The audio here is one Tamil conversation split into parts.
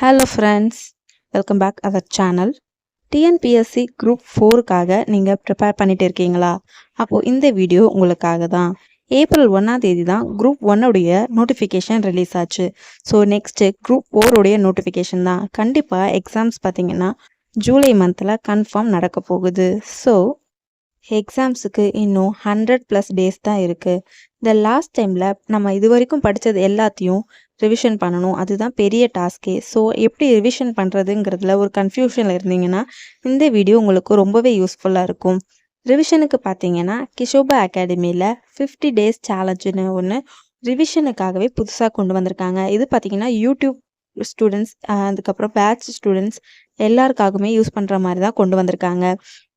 Hello friends, welcome back our channel. TNPSC Group 4க்காக நீங்கள் ப்ரிப்பேர் பண்ணிட்டு இருக்கீங்களா? அப்போது இந்த வீடியோ உங்களுக்காக தான். ஏப்ரல் 1ஆம் தேதி தான் குரூப் 1 உடைய நோட்டிஃபிகேஷன் ரிலீஸ் ஆச்சு. ஸோ நெக்ஸ்ட்டு குரூப் 4 உடைய நோட்டிஃபிகேஷன் தான். கண்டிப்பாக எக்ஸாம்ஸ் பார்த்தீங்கன்னா ஜூலை மந்தில் கன்ஃபார்ம் நடக்க போகுது. ஸோ எக்ஸாம்ஸுக்கு இன்னும் 100+ டேஸ் தான் இருக்குது. இந்த லாஸ்ட் டைமில் நம்ம இது வரைக்கும் படித்தது எல்லாத்தையும் ரிவிஷன் பண்ணணும். அதுதான் பெரிய டாஸ்கே. ஸோ எப்படி ரிவிஷன் பண்ணுறதுங்கிறதுல ஒரு கன்ஃபியூஷனில் இருந்தீங்கன்னா இந்த வீடியோ உங்களுக்கு ரொம்பவே யூஸ்ஃபுல்லாக இருக்கும். ரிவிஷனுக்கு பார்த்தீங்கன்னா கிஷோபா அகாடமியில் 50 டேஸ் சேலஞ்சுன்னு ஒன்று ரிவிஷனுக்காகவே புதுசாக கொண்டு வந்திருக்காங்க. இது பார்த்தீங்கன்னா யூடியூப் ஸ்டூடெண்ட்ஸ் அதுக்கப்புறம் பேட்ச் ஸ்டூடெண்ட்ஸ் எல்லாருக்காகவுமே யூஸ் பண்ணுற மாதிரி தான் கொண்டு வந்திருக்காங்க.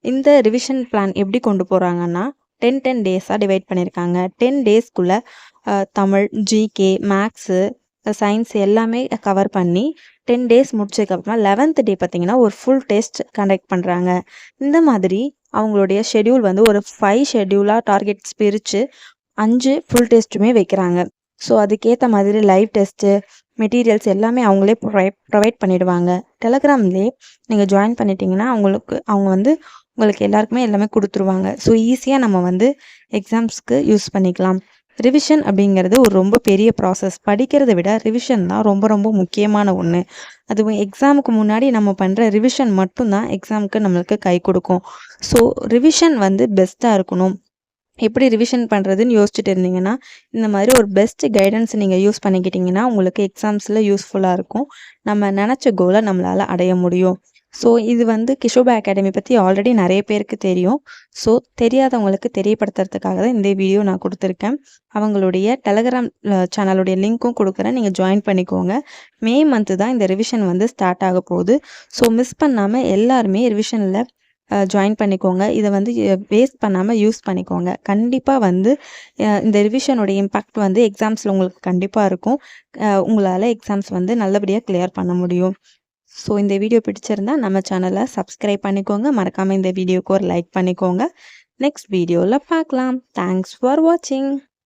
இந்த ரிவிஷன் பிளான் எப்படி கொண்டு போகிறாங்கன்னா 10 டேஸாக டிவைட் பண்ணியிருக்காங்க. 10 டேஸ்க்குள்ளே தமிழ், ஜிகே, மேக்ஸு, சயின்ஸ் எல்லாமே கவர் பண்ணி 10 டேஸ் முடிச்சதுக்கப்புறமா 11th டே பார்த்திங்கன்னா ஒரு ஃபுல் டெஸ்ட் கண்டக்ட் பண்ணுறாங்க. இந்த மாதிரி அவங்களுடைய ஷெடியூல் வந்து ஒரு 5 ஷெடியூலாக டார்கெட்ஸ் பிரித்து 5 ஃபுல் டெஸ்ட்டுமே வைக்கிறாங்க. ஸோ அதுக்கேற்ற மாதிரி லைவ் டெஸ்ட்டு மெட்டீரியல்ஸ் எல்லாமே அவங்களே ப்ரொவைட் பண்ணிவிடுவாங்க. டெலகிராம்லேயே நீங்கள் ஜாயின் பண்ணிட்டீங்கன்னா அவங்க வந்து உங்களுக்கு எல்லாருக்குமே எல்லாமே கொடுத்துருவாங்க. ஸோ ஈஸியாக நம்ம வந்து எக்ஸாம்ஸ்க்கு யூஸ் பண்ணிக்கலாம். ரிவிஷன் அப்படிங்கிறது ஒரு ரொம்ப பெரிய ப்ராசஸ். படிக்கிறத விட ரிவிஷன் தான் ரொம்ப ரொம்ப முக்கியமான ஒன்று. அதுவும் எக்ஸாமுக்கு முன்னாடி நம்ம பண்ணுற ரிவிஷன் மட்டும்தான் எக்ஸாமுக்கு நம்மளுக்கு கை கொடுக்கும். ஸோ ரிவிஷன் வந்து பெஸ்ட்டாக இருக்கணும். எப்படி ரிவிஷன் பண்ணுறதுன்னு யோசிச்சுட்டு இருந்தீங்கன்னா இந்த மாதிரி ஒரு பெஸ்ட் கைடன்ஸ் நீங்கள் யூஸ் பண்ணிக்கிட்டிங்கன்னா உங்களுக்கு எக்ஸாம்ஸில் யூஸ்ஃபுல்லாக இருக்கும். நம்ம நினச்ச கோலை நம்மளால் அடைய முடியும். ஸோ இது வந்து கிஷோபா அகாடமி பற்றி ஆல்ரெடி நிறைய பேருக்கு தெரியும். ஸோ தெரியாதவங்களுக்கு தெரியப்படுத்துறதுக்காக தான் இந்த வீடியோ நான் கொடுத்துருக்கேன். அவங்களுடைய டெலகிராம் சேனலுடைய லிங்க்கும் கொடுக்குறேன், நீங்கள் ஜாயின் பண்ணிக்கோங்க. மே மந்த்து தான் இந்த ரிவிஷன் வந்து ஸ்டார்ட் ஆக போகுது. ஸோ மிஸ் பண்ணாமல் எல்லாருமே ரிவிஷனில் ஜாயின் பண்ணிக்கோங்க. இதை வந்து வேஸ்ட் பண்ணாமல் யூஸ் பண்ணிக்கோங்க. கண்டிப்பாக வந்து இந்த ரிவிஷனோட இம்பேக்ட் வந்து எக்ஸாம்ஸில் உங்களுக்கு கண்டிப்பாக இருக்கும். உங்களால் எக்ஸாம்ஸ் வந்து நல்லபடியாக கிளியர் பண்ண முடியும். ஸோ இந்த வீடியோ பிடிச்சிருந்தா நம்ம சேனலை சப்ஸ்கிரைப் பண்ணிக்கோங்க. மறக்காமல் இந்த வீடியோக்கு ஒரு லைக் பண்ணிக்கோங்க. நெக்ஸ்ட் வீடியோவில் பார்க்கலாம். தேங்க்ஸ் ஃபார் வாட்சிங்.